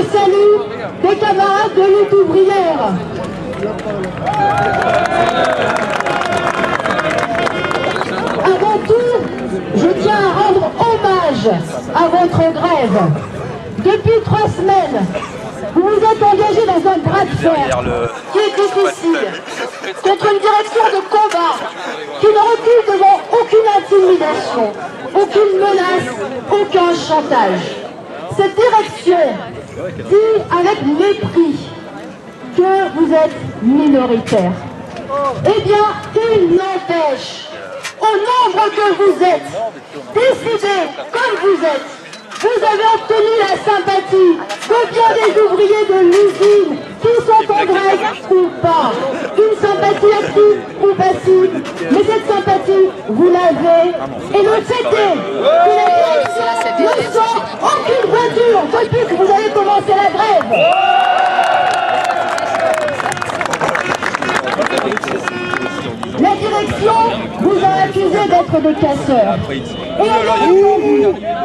le salut des camarades de lutte ouvrière. Avant tout, je tiens à rendre hommage à votre grève. Depuis 3 semaines, vous vous êtes engagé dans un bras de fer qui est difficile, contre une direction de combat qui ne recule devant aucune intimidation, aucune menace, aucun chantage. Cette direction dit avec mépris que vous êtes minoritaire. Eh bien, il n'empêche, au nombre que vous êtes, décidez comme vous êtes, vous avez obtenu la sympathie de bien des ouvriers de l'usine qui sont en grève ou pas. Une sympathie active ou passive, mais cette sympathie, vous l'avez. Et le fait est que la direction ne sent aucune voiture depuis que vous avez commencé la grève. La direction vous a accusé d'être des casseurs. Et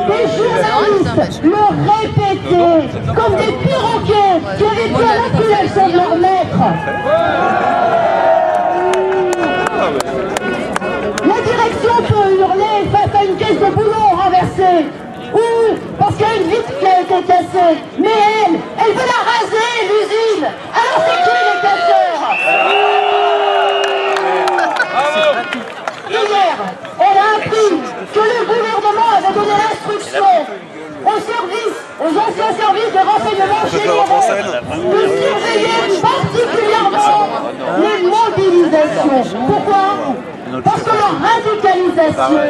des journalistes l'ont répété comme des perroquets qui avaient pris à l'appellation de leur maître. La direction peut hurler face à une caisse de boulon renversée ou parce qu'il y a une vitre qui a été cassée. Mais elle veut la raser, l'usine. Alors c'est qui les casseurs? Hier, elle a appris que le gouvernement avait donné l'instruction aux anciens services de renseignement généraux de surveiller particulièrement les mobilisations. Pourquoi? Parce que leur radicalisation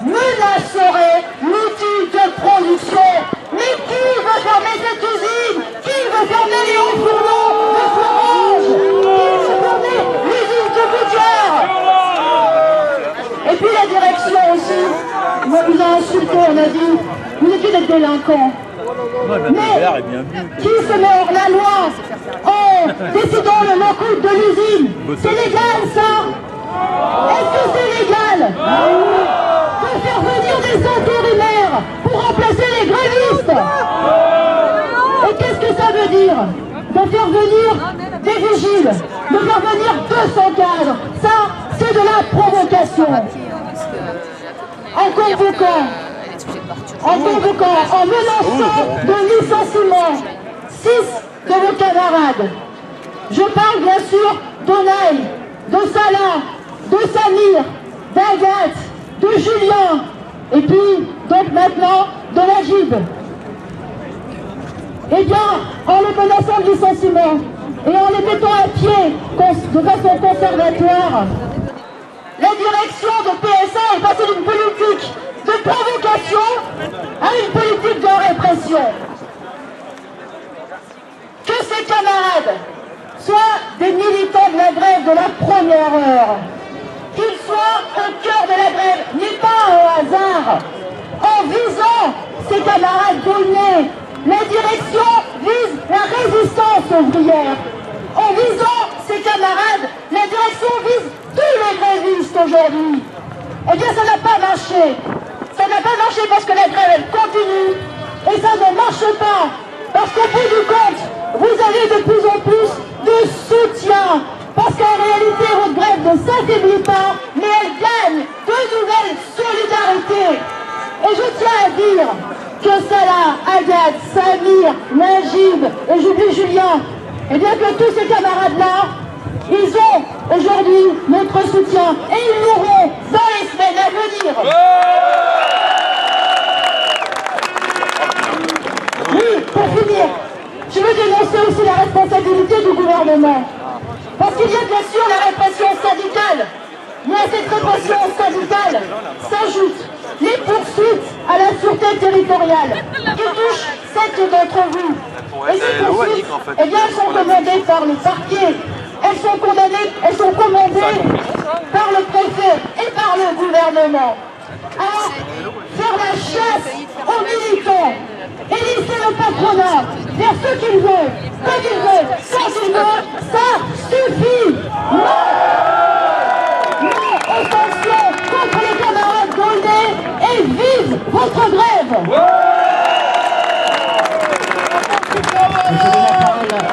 menacerait l'outil de production. Mais qui veut fermer cette usine? Qui veut fermer les hauts fourneaux de Florange? Qui veut fermer l'usine de Gouttière? Et puis la direction aussi, on vous a insulté, on a dit, vous étiez des délinquants. Mais qui se met hors la loi en décidant le lock-out de l'usine? C'est légal ça? Est-ce que c'est légal de faire venir des intérimaires pour remplacer les grévistes? Et qu'est-ce que ça veut dire? De faire venir des vigiles, de faire venir 200 cadres? Ça, c'est de la provocation. En convoquant, en menaçant de licenciement 6 de vos camarades. Je parle bien sûr d'Onaï, de Salah, de Samir, d'Agathe, de Julien, et puis donc maintenant de Najib. Eh bien, en les menaçant de licenciement et en les mettant à pied de façon conservatoire, la direction de PSA est passée d'une politique de provocation à une politique de répression. Que ces camarades soient des militants de la grève de la première heure, qu'ils soient au cœur de la grève, n'est pas un hasard. En visant ces camarades douaniers, la direction vise la résistance ouvrière. En visant ces camarades, la direction vise tous les grévistes aujourd'hui. Eh bien, ça n'a pas marché. Ça n'a pas marché parce que la grève, elle continue. Et ça ne marche pas parce qu'au bout du compte, vous avez de plus en plus de soutien. Parce qu'en réalité, votre grève ne s'affaiblit pas, mais elle gagne de nouvelles solidarités. Et je tiens à dire que Salah, Agathe, Samir, Najib, et j'oublie Julien, et bien que tous ces camarades-là, ils ont aujourd'hui notre soutien et ils l'auront dans les semaines à venir. Oui, pour finir, je veux dénoncer aussi la responsabilité du gouvernement. Parce qu'il y a bien sûr la répression syndicale. Mais à cette répression syndicale s'ajoutent les poursuites à la sûreté territoriale qui touchent 7 d'entre vous. Et ces poursuites, eh bien, elles sont commandées par le parquet. Elles sont condamnées, elles sont commandées par le préfet et par le gouvernement. Alors, faire la chasse aux militants et laisser le patronat faire ce qu'il veut, comme il veut, quand il veut, ça suffit. Non, aux sanctions contre les camarades Goldé et vive votre grève. Voilà.